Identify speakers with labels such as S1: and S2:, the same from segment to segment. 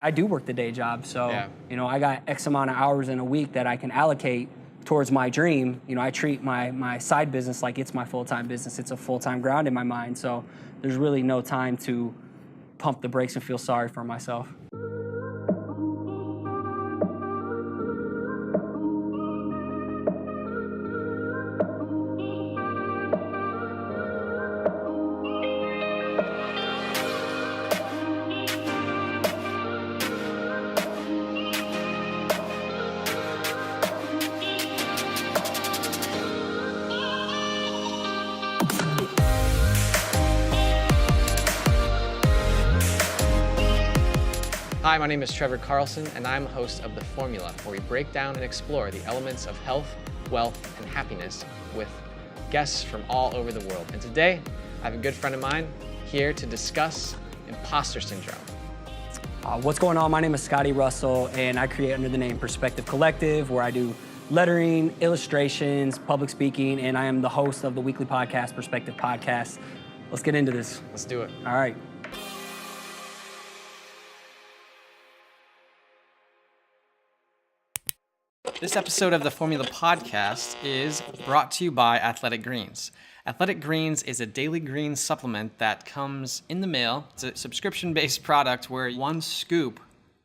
S1: I do work the day job, so
S2: Yeah.
S1: I got X amount of hours in a week that I can allocate towards my dream. I treat my side business like it's my full-time business. It's a full-time grind in my mind, so there's really no time to pump the brakes and feel sorry for myself.
S2: Hi, my name is Trevor Carlson, and I'm host of The Formula, where we break down and explore the elements of health, wealth, and happiness with guests from all over the world. And today, I have a good friend of mine here to discuss Imposter Syndrome.
S1: What's going on? My name is Scotty Russell, and I create under the name Perspective Collective, where I do lettering, illustrations, public speaking, and I am the host of the weekly podcast, Perspective Podcast. Let's get into this.
S2: Let's do it.
S1: All right.
S2: This episode of the Formula Podcast is brought to you by Athletic Greens. Athletic Greens is a daily green supplement that comes in the mail. It's a subscription-based product where one scoop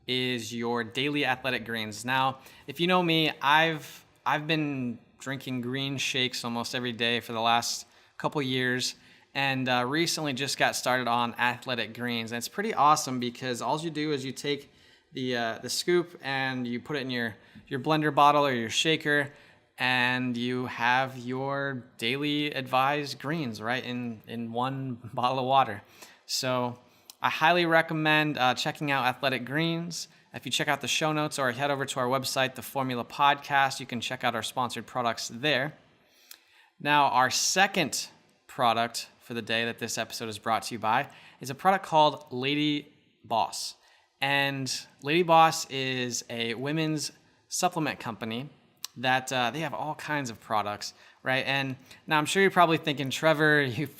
S2: is your daily Athletic Greens. Now, if you know me, I've been drinking green shakes almost every day for the last couple years, and recently just got started on Athletic Greens. And it's pretty awesome because all you do is you take the scoop and you put it in your blender bottle or your shaker, and you have your daily advised greens right in one bottle of water. So I highly recommend checking out Athletic Greens. If you check out the show notes or head over to our website, The Formula Podcast, you can check out our sponsored products there. Now, our second product for the day that this episode is brought to you by is a product called Lady Boss. And Lady Boss is a women's supplement company that they have all kinds of products, right? And now I'm sure you're probably thinking, Trevor, you've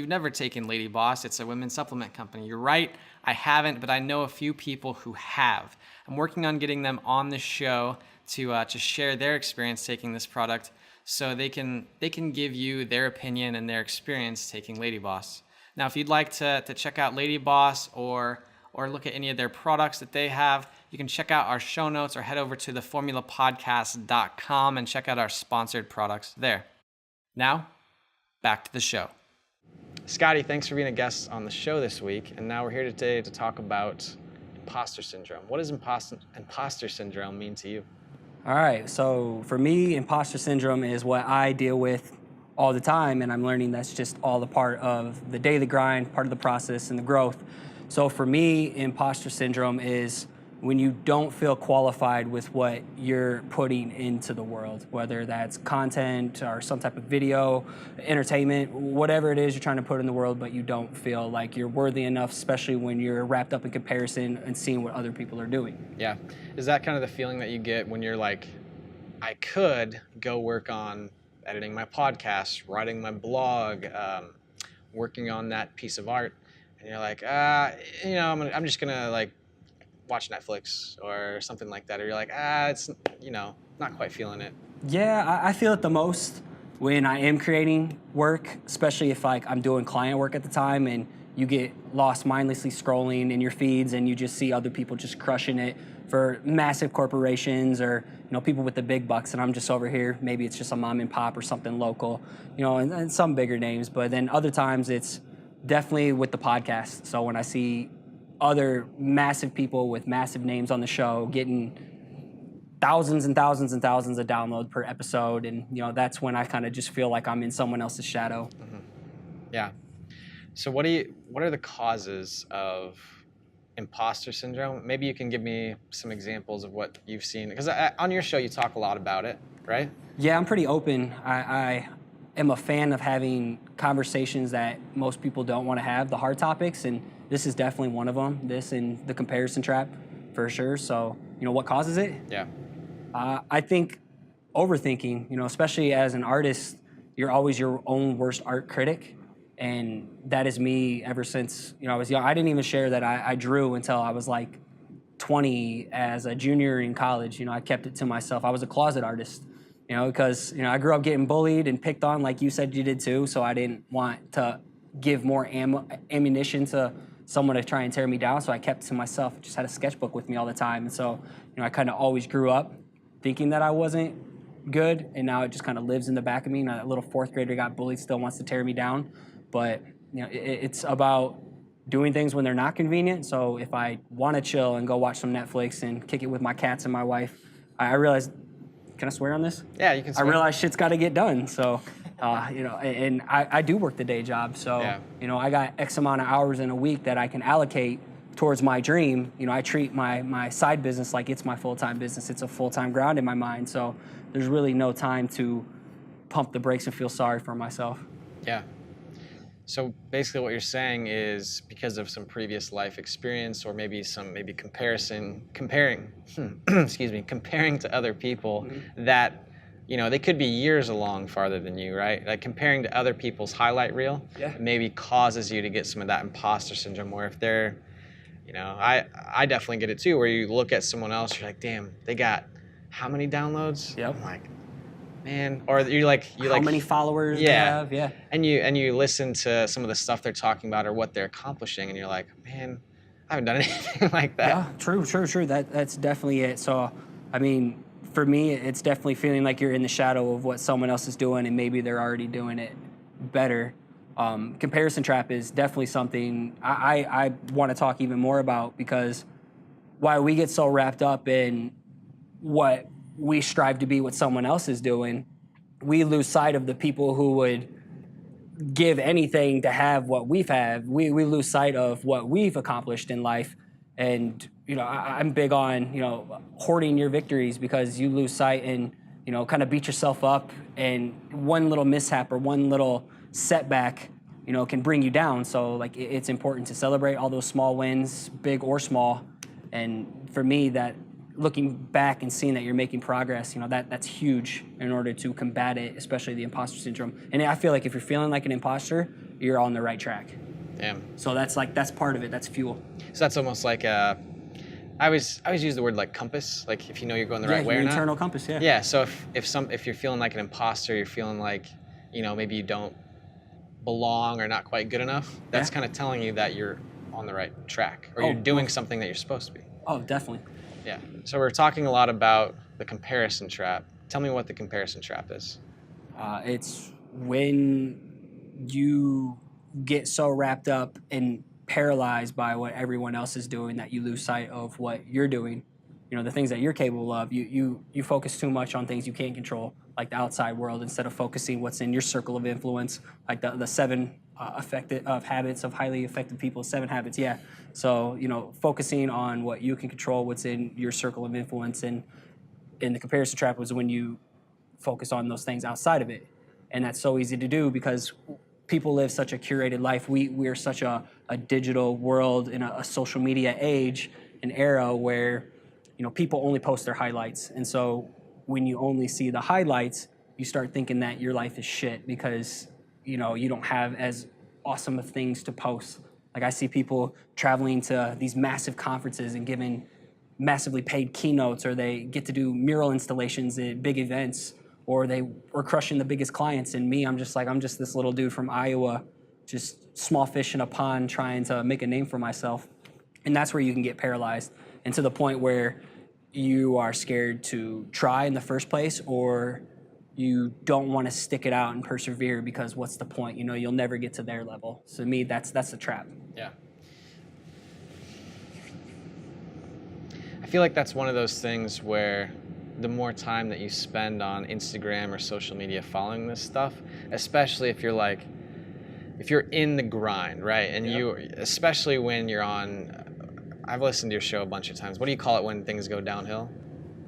S2: never taken Lady Boss. It's a women's supplement company. You're right, I haven't, but I know a few people who have. I'm working on getting them on the show to share their experience taking this product, so they can give you their opinion and their experience taking Lady Boss. Now, if you'd like to check out Lady Boss or look at any of their products that they have, you can check out our show notes or head over to theformulapodcast.com and check out our sponsored products there. Now, back to the show. Scotty, thanks for being a guest on the show this week. And now we're here today to talk about Imposter Syndrome. What does Imposter Syndrome mean to you?
S1: All right. So for me, Imposter Syndrome is what I deal with all the time, and I'm learning that's just all a part of the daily grind, part of the process and the growth. So for me, Imposter Syndrome is when you don't feel qualified with what you're putting into the world, whether that's content or some type of video, entertainment, whatever it is you're trying to put in the world, but you don't feel like you're worthy enough, especially when you're wrapped up in comparison and seeing what other people are doing.
S2: Yeah. Is that kind of the feeling that you get when you're like, I could go work on editing my podcast, writing my blog, working on that piece of art, and you're like, I'm just gonna like watch Netflix or something like that, or you're like, it's not quite feeling it.
S1: Yeah, I feel it the most when I am creating work, especially if I'm doing client work at the time and you get lost mindlessly scrolling in your feeds and you just see other people just crushing it for massive corporations or people with the big bucks, and I'm just over here. Maybe it's just a mom and pop or something local, and some bigger names. But then other times it's definitely with the podcast. So when I see other massive people with massive names on the show getting thousands and thousands and thousands of downloads per episode, and that's when I kind of just feel like I'm in someone else's shadow.
S2: Mm-hmm. Yeah. So what are the causes of Imposter Syndrome? Maybe you can give me some examples of what you've seen, because on your show you talk a lot about it, right?
S1: Yeah, I'm pretty open. I am a fan of having conversations that most people don't want to have, the hard topics, and this is definitely one of them. This and the comparison trap, for sure. So, what causes it?
S2: Yeah.
S1: I think overthinking, especially as an artist, you're always your own worst art critic. And that is me ever since, I was young. I didn't even share that I drew until I was like 20 as a junior in college. I kept it to myself. I was a closet artist, because, I grew up getting bullied and picked on like you said you did too. So I didn't want to give more ammunition to someone to try and tear me down. So I kept it to myself. I just had a sketchbook with me all the time. And so, I kind of always grew up thinking that I wasn't good. And now it just kind of lives in the back of me. That little fourth grader got bullied still wants to tear me down. But, it's about doing things when they're not convenient. So if I want to chill and go watch some Netflix and kick it with my cats and my wife, I realize, can I swear on this?
S2: Yeah, you can swear.
S1: I realize shit's got to get done. So, and I do work the day job. So, I got X amount of hours in a week that I can allocate towards my dream. I treat my side business like it's my full-time business. It's a full-time grind in my mind. So there's really no time to pump the brakes and feel sorry for myself.
S2: Yeah. So basically what you're saying is because of some previous life experience or maybe comparing to other people that, they could be years along farther than you, right? Like comparing to other people's highlight reel maybe causes you to get some of that imposter syndrome where if they're, I definitely get it too, where you look at someone else, you're like, damn, they got how many downloads?
S1: Yep.
S2: I'm like, man, or how
S1: many followers they have,
S2: and you listen to some of the stuff they're talking about or what they're accomplishing, and you're like, man, I haven't done anything like that.
S1: Yeah, true. That's definitely it. So, I mean, for me, it's definitely feeling like you're in the shadow of what someone else is doing, and maybe they're already doing it better. Comparison trap is definitely something I want to talk even more about, because while we get so wrapped up in what we strive to be what someone else is doing, we lose sight of the people who would give anything to have what we've had. We lose sight of what we've accomplished in life. And, I'm big on, hoarding your victories, because you lose sight and, kind of beat yourself up, and one little mishap or one little setback, can bring you down. So like it's important to celebrate all those small wins, big or small. And for me, that looking back and seeing that you're making progress, that's huge in order to combat it, especially the imposter syndrome. And I feel like if you're feeling like an imposter, you're on the right track.
S2: Damn.
S1: So that's part of it. That's fuel.
S2: So that's almost like I always use the word like compass, like if you're going the right way or not.
S1: Internal compass, yeah.
S2: Yeah. So if you're feeling like an imposter, you're feeling like, maybe you don't belong or not quite good enough, that's kind of telling you that you're on the right track or you're doing something that you're supposed to be.
S1: Oh, definitely.
S2: Yeah. So we're talking a lot about the comparison trap. Tell me what the comparison trap is.
S1: It's when you get so wrapped up and paralyzed by what everyone else is doing that you lose sight of what you're doing. The things that you're capable of. You focus too much on things you can't control, like the outside world, instead of focusing what's in your circle of influence, like the 7 habits of highly effective people, 7 habits. Yeah. So, focusing on what you can control, what's in your circle of influence. And in the comparison trap was when you focus on those things outside of it. And that's so easy to do because people live such a curated life. We're such a digital world in a social media age, an era where, people only post their highlights. And so when you only see the highlights, you start thinking that your life is shit because, you don't have as awesome of things to post. Like I see people traveling to these massive conferences and giving massively paid keynotes, or they get to do mural installations at big events, or they were crushing the biggest clients. And me, I'm just this little dude from Iowa, just small fish in a pond trying to make a name for myself. And that's where you can get paralyzed, and to the point where you are scared to try in the first place, or you don't want to stick it out and persevere because what's the point? You'll never get to their level. So to me, that's the trap.
S2: Yeah. I feel like that's one of those things where the more time that you spend on Instagram or social media following this stuff, especially if you're in the grind, right? And especially when you're on, I've listened to your show a bunch of times. What do you call it when things go downhill?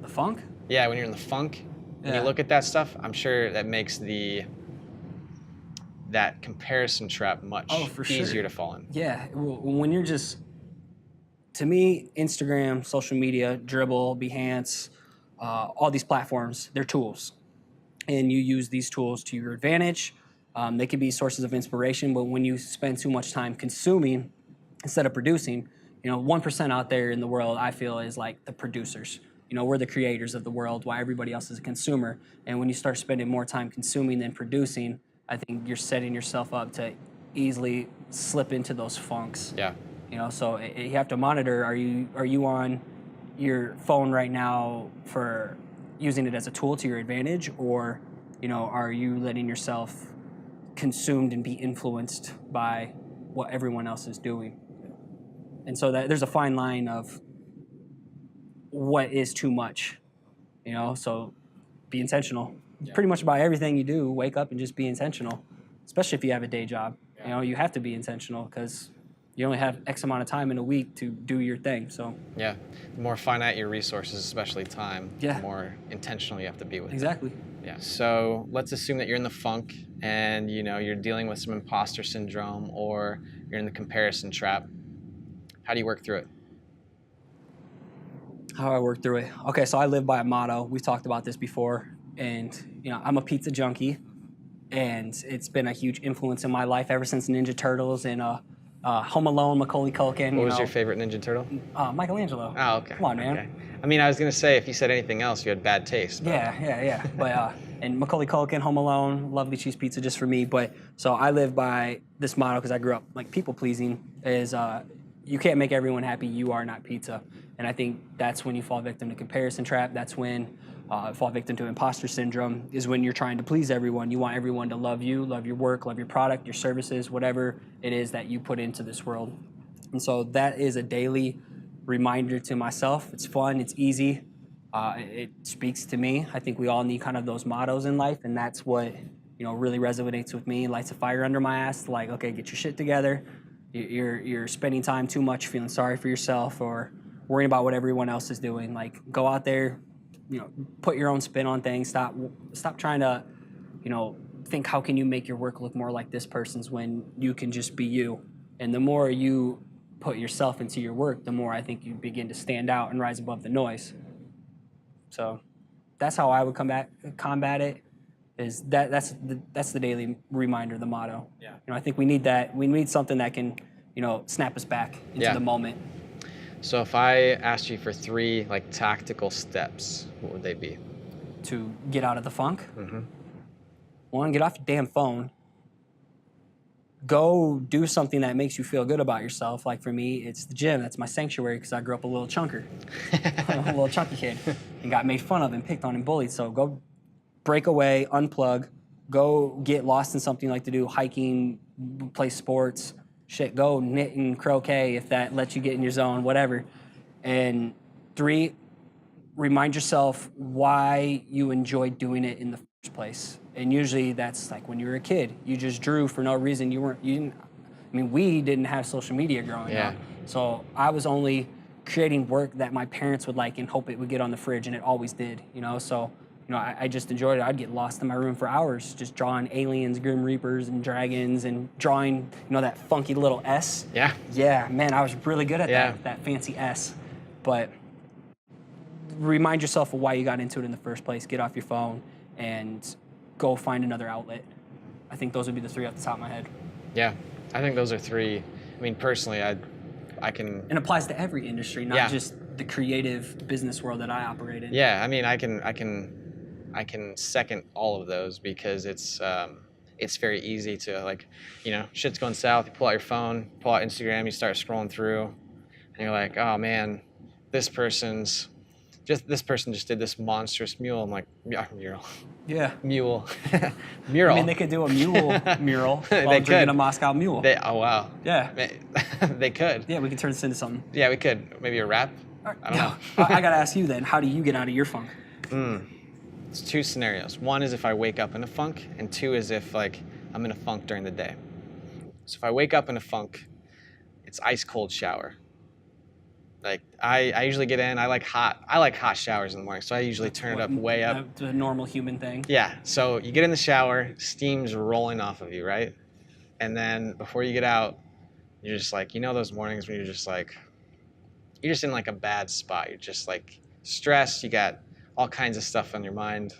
S1: The funk?
S2: Yeah, when you're in the funk. And you look at that stuff, I'm sure that makes that comparison trap much easier to fall in.
S1: Yeah, when you're to me, Instagram, social media, Dribble, Behance, all these platforms, they're tools. And you use these tools to your advantage. They can be sources of inspiration, but when you spend too much time consuming instead of producing, 1% out there in the world, I feel, is like the producers. We're the creators of the world, while everybody else is a consumer. And when you start spending more time consuming than producing, I think you're setting yourself up to easily slip into those funks.
S2: Yeah.
S1: So you have to monitor, are you on your phone right now for using it as a tool to your advantage, or are you letting yourself consumed and be influenced by what everyone else is doing? And so that there's a fine line of what is too much, so be intentional.
S2: Yeah.
S1: Pretty much about everything you do, wake up and just be intentional, especially if you have a day job.
S2: Yeah.
S1: You have to be intentional because you only have X amount of time in a week to do your thing. So
S2: yeah, the more finite your resources, especially time,
S1: Yeah.
S2: the more intentional you have to be with it.
S1: Exactly.
S2: Yeah. So let's assume that you're in the funk and you're dealing with some imposter syndrome, or you're in the comparison trap. How do you work through it?
S1: How I work through it. Okay, so I live by a motto. We've talked about this before, and I'm a pizza junkie, and it's been a huge influence in my life ever since Ninja Turtles and Home Alone, Macaulay Culkin.
S2: What was your favorite Ninja Turtle?
S1: Michelangelo.
S2: Oh, okay.
S1: Come on, man.
S2: Okay. I mean, I was gonna say if you said anything else, you had bad taste. But...
S1: Yeah. But and Macaulay Culkin, Home Alone, lovely cheese pizza just for me. But so I live by this motto because I grew up like people pleasing. Is you can't make everyone happy. You are not pizza. And I think that's when you fall victim to comparison trap. That's when fall victim to imposter syndrome, is when you're trying to please everyone. You want everyone to love you, love your work, love your product, your services, whatever it is that you put into this world. And so that is a daily reminder to myself. It's fun, it's easy, it speaks to me. I think we all need kind of those mottos in life, and that's what really resonates with me, lights a fire under my ass. Like, okay, get your shit together. You're spending time too much feeling sorry for yourself or worrying about what everyone else is doing. Like, go out there, put your own spin on things. Stop trying to, think how can you make your work look more like this person's when you can just be you. And the more you put yourself into your work, the more I think you begin to stand out and rise above the noise. So that's how I would combat it. Is that's the daily reminder, the motto.
S2: Yeah.
S1: I think we need that. We need something that can, snap us back into the moment.
S2: So if I asked you for 3 tactical steps, what would they be?
S1: To get out of the funk.
S2: Mm-hmm.
S1: 1, get off your damn phone. Go do something that makes you feel good about yourself. Like for me, it's the gym. That's my sanctuary because I grew up a little chunker, a little chunky kid, and got made fun of and picked on and bullied. So go break away, unplug, go get lost in something like to do hiking, play sports, shit, go knit and croquet if that lets you get in your zone, whatever. And 3, remind yourself why you enjoyed doing it in the first place. And usually that's like when you were a kid, you just drew for no reason. We didn't have social media growing up. So I was only creating work that my parents would like and hope it would get on the fridge, and it always did, So I just enjoyed it. I'd get lost in my room for hours just drawing aliens, Grim Reapers, and dragons, and drawing, that funky little S.
S2: Yeah.
S1: Yeah, man, I was really good at that fancy S. But remind yourself of why you got into it in the first place. Get off your phone and go find another outlet. I think those would be the 3 off the top of my head.
S2: Yeah, I think those are 3. I mean, personally, I can...
S1: It applies to every industry, not just the creative business world that I operate in.
S2: Yeah, I mean, I can second all of those because it's very easy to shit's going south. You pull out your phone, pull out Instagram, you start scrolling through, and you're like, oh man, this person just did this monstrous mural. I'm like, yeah, mural.
S1: Yeah.
S2: Mule. Mural.
S1: I mean, they could do a mule mural while
S2: They
S1: drinking
S2: could.
S1: a Moscow Mule.
S2: Oh wow.
S1: Yeah.
S2: They could.
S1: Yeah, we could turn this into something.
S2: Yeah, we could. Maybe a rap. I don't know.
S1: I gotta ask you then, how do you get out of your funk?
S2: It's 2 scenarios. 1 is if I wake up in a funk, and 2 is if I'm in a funk during the day. So if I wake up in a funk, it's ice cold shower. I usually get in. I like hot showers in the morning, so I usually turn it up way up.
S1: It's a normal human thing.
S2: Yeah. So you get in the shower, steam's rolling off of you, right? And then before you get out, you're just those mornings when you're just in a bad spot. You're just stressed. You got all kinds of stuff on your mind.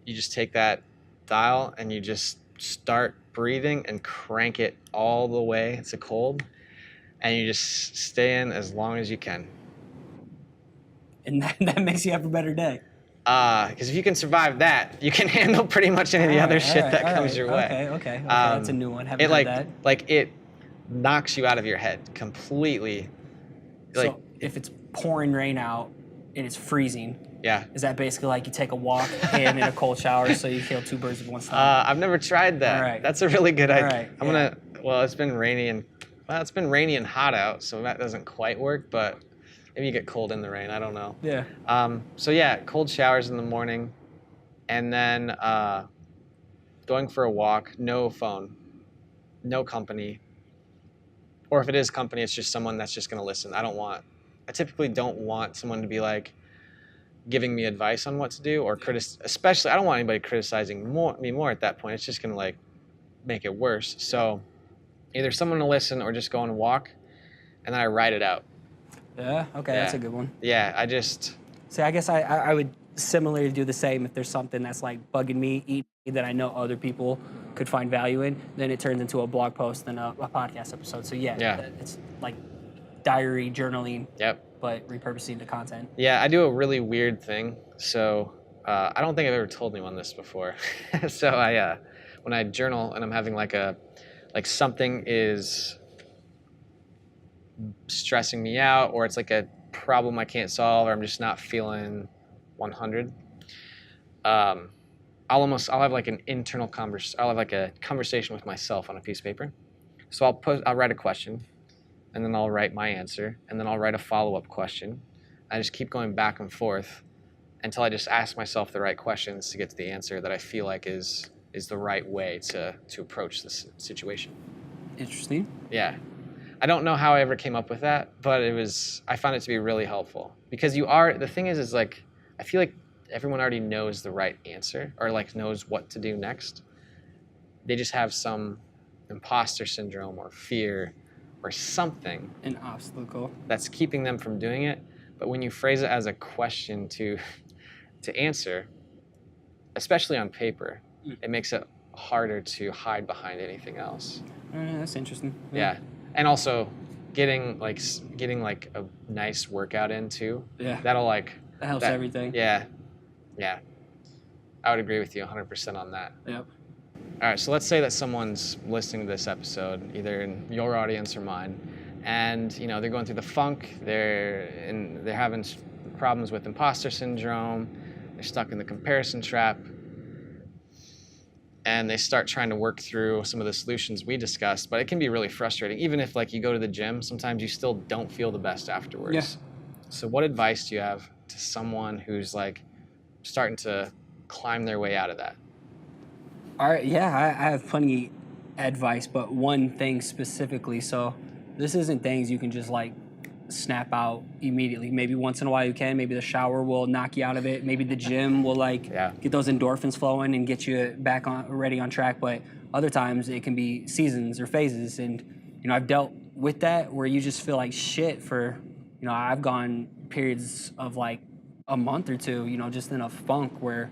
S2: You just take that dial and you just start breathing and crank it all the way to cold. and you just stay in as long as you can.
S1: And that makes you have a better day.
S2: Because if you can survive that, you can handle pretty much any of the other shit that comes your way.
S1: Okay. That's a new one. Haven't heard that.
S2: It knocks you out of your head completely.
S1: So if it's pouring rain out and it's freezing,
S2: yeah,
S1: is that basically like you take a walk and in a cold shower so you kill two birds with one stone?
S2: I've never tried that.
S1: All right.
S2: That's a really good idea.
S1: Right,
S2: It's been rainy and hot out, so that doesn't quite work, but maybe you get cold in the rain. I don't know.
S1: Yeah.
S2: So yeah, cold showers in the morning, and then going for a walk. No phone, no company, or if it is company, it's just someone that's just going to listen. I typically don't want someone to be like giving me advice on what to do, or especially I don't want anybody criticizing me more at that point. It's just going to like make it worse. So either someone to listen or just go on a walk, and then I write it out.
S1: Yeah, okay,
S2: Yeah.
S1: That's a good one.
S2: Yeah, I guess
S1: I would similarly do the same if there's something that's like bugging me, that I know other people could find value in, then it turns into a blog post and a podcast episode. So yeah. It's like diary journaling, but repurposing the content.
S2: Yeah, I do a really weird thing. So I don't think I've ever told anyone this before. So when I journal and I'm having like something is stressing me out, or it's like a problem I can't solve, or I'm just not feeling 100. I'll have like an internal I'll have like a conversation with myself on a piece of paper. So I'll write a question, and then I'll write my answer, and then I'll write a follow-up question. I just keep going back and forth until I just ask myself the right questions to get to the answer that I feel like is the right way to approach this situation.
S1: Interesting.
S2: Yeah. I don't know how I ever came up with that, but I found it to be really helpful, because the thing is like, I feel like everyone already knows the right answer, or like knows what to do next. They just have some imposter syndrome or fear or something.
S1: An obstacle.
S2: That's keeping them from doing it. But when you phrase it as a question to answer, especially on paper, it makes it harder to hide behind anything else.
S1: That's interesting.
S2: Yeah. And also getting like a nice workout in too.
S1: Yeah.
S2: That
S1: helps everything.
S2: Yeah. Yeah. I would agree with you 100% on that.
S1: Yep.
S2: All right, so let's say that someone's listening to this episode, either in your audience or mine, and they're going through the funk, they're having problems with imposter syndrome, they're stuck in the comparison trap, and they start trying to work through some of the solutions we discussed, but it can be really frustrating. Even if like you go to the gym, sometimes you still don't feel the best afterwards.
S1: Yeah.
S2: So what advice do you have to someone who's like starting to climb their way out of that?
S1: All right, yeah, I have plenty advice, but one thing specifically. So this isn't things you can just like snap out immediately. Maybe once in a while you can. Maybe the shower will knock you out of it. Maybe the gym will get those endorphins flowing and get you back ready on track. But other times it can be seasons or phases. And, I've dealt with that where you just feel like shit for, I've gone periods of like a month or two, just in a funk where,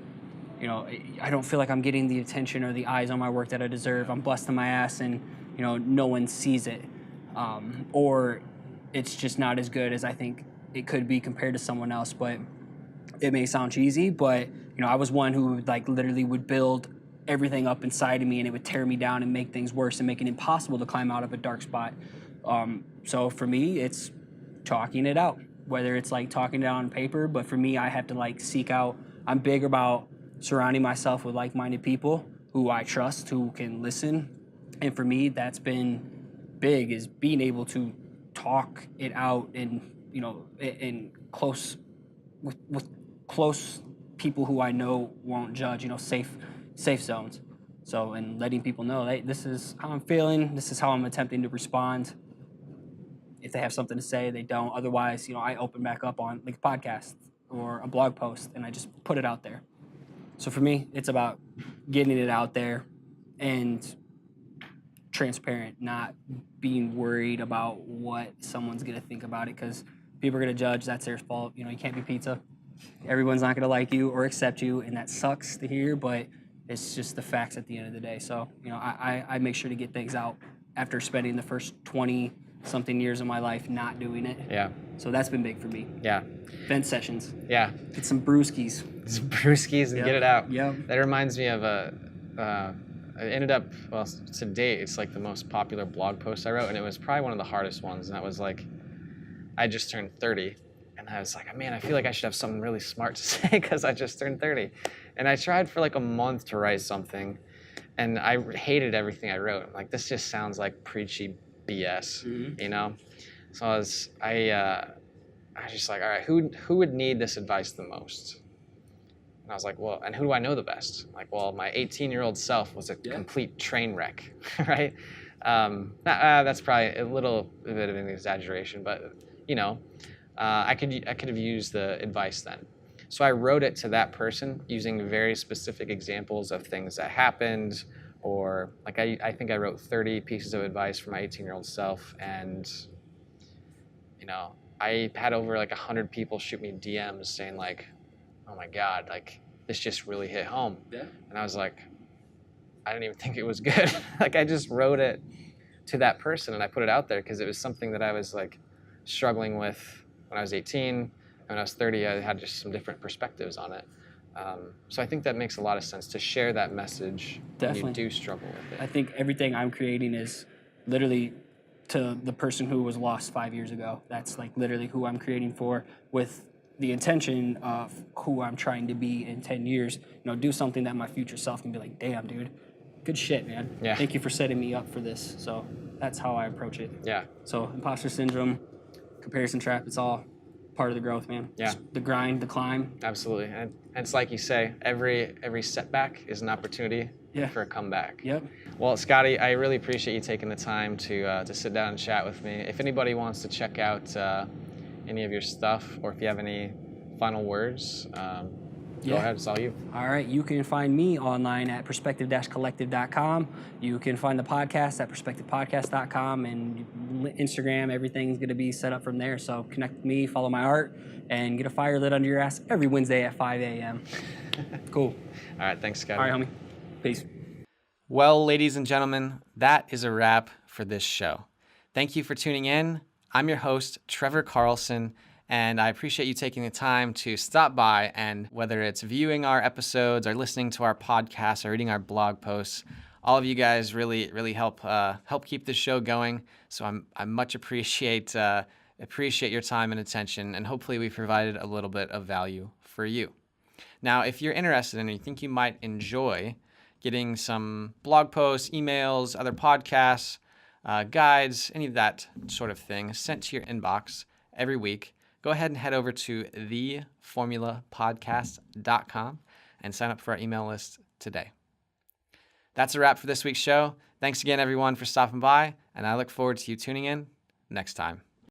S1: I don't feel like I'm getting the attention or the eyes on my work that I deserve. I'm busting my ass and, no one sees it. Or it's just not as good as I think it could be compared to someone else. But it may sound cheesy, but I was one who like literally would build everything up inside of me, and it would tear me down and make things worse and make it impossible to climb out of a dark spot. So for me, it's talking it out, whether it's like talking it out on paper, but for me, I have to like seek out. I'm big about surrounding myself with like-minded people who I trust, who can listen. And for me, that's been big, is being able to talk it out and in close with close people who I know won't judge, safe zones. So, and letting people know, hey, this is how I'm feeling, this is how I'm attempting to respond. If they have something to say, they don't. Otherwise, I open back up on like a podcast or a blog post and I just put it out there. So for me, it's about getting it out there and transparent, not being worried about what someone's going to think about it, because people are going to judge. That's their fault. You can't be pizza. Everyone's not going to like you or accept you, and that sucks to hear, but it's just the facts at the end of the day. So, I make sure to get things out after spending the first 20 something years of my life not doing it.
S2: Yeah.
S1: So that's been big for me.
S2: Yeah.
S1: Vent sessions.
S2: Yeah.
S1: Get some brewskis.
S2: Some brewskis and
S1: Yep.
S2: get it out.
S1: Yep.
S2: That reminds me of I ended up, well, to date, it's like the most popular blog post I wrote, and it was probably one of the hardest ones, and that was like, I just turned 30, and I was like, man, I feel like I should have something really smart to say because I just turned 30. And I tried for like a month to write something, and I hated everything I wrote. I'm like, this just sounds like preachy BS, you know? So I was just like, all right, who would need this advice the most? And I was like, well, and who do I know the best? Like, well, my 18-year-old self was a complete train wreck, right? That's probably a little bit of an exaggeration, but you know, I could have used the advice then. So I wrote it to that person using very specific examples of things that happened, or like I think I wrote 30 pieces of advice for my 18-year-old self, and you know, I had over like 100 people shoot me DMs saying like, oh my God, like this just really hit home. Yeah. And I was like, I didn't even think it was good. Like I just wrote it to that person and I put it out there because it was something that I was like struggling with when I was 18. When I was 30, I had just some different perspectives on it. So I think that makes a lot of sense to share that message when you do struggle with it.
S1: I think everything I'm creating is literally to the person who was lost 5 years ago. That's like literally who I'm creating for, with the intention of who I'm trying to be in 10 years. You know, do something that my future self can be like, damn, dude, good shit, man.
S2: Yeah.
S1: Thank you for setting me up for this. So that's how I approach it.
S2: Yeah.
S1: So imposter syndrome, comparison trap, it's all part of the growth, man.
S2: Yeah.
S1: It's the grind, the climb.
S2: Absolutely. And it's like you say, every setback is an opportunity for a comeback.
S1: Yep.
S2: Well, Scotty, I really appreciate you taking the time to sit down and chat with me. If anybody wants to check out any of your stuff, or if you have any final words, go ahead, it's all you.
S1: All right, you can find me online at perspective-collective.com. You can find the podcast at perspectivepodcast.com, and Instagram, everything's going to be set up from there. So connect with me, follow my art, and get a fire lit under your ass every Wednesday at 5 a.m. Cool.
S2: All right, thanks, Scotty.
S1: All right, homie. Peace.
S2: Well, ladies and gentlemen, that is a wrap for this show. Thank you for tuning in. I'm your host, Trevor Carlson, and I appreciate you taking the time to stop by, and whether it's viewing our episodes or listening to our podcast or reading our blog posts, all of you guys really help keep this show going. So I much appreciate your time and attention, and hopefully we provided a little bit of value for you. Now, if you're interested and you think you might enjoy getting some blog posts, emails, other podcasts, guides, any of that sort of thing sent to your inbox every week, go ahead and head over to theformulapodcast.com and sign up for our email list today. That's a wrap for this week's show. Thanks again, everyone, for stopping by, and I look forward to you tuning in next time.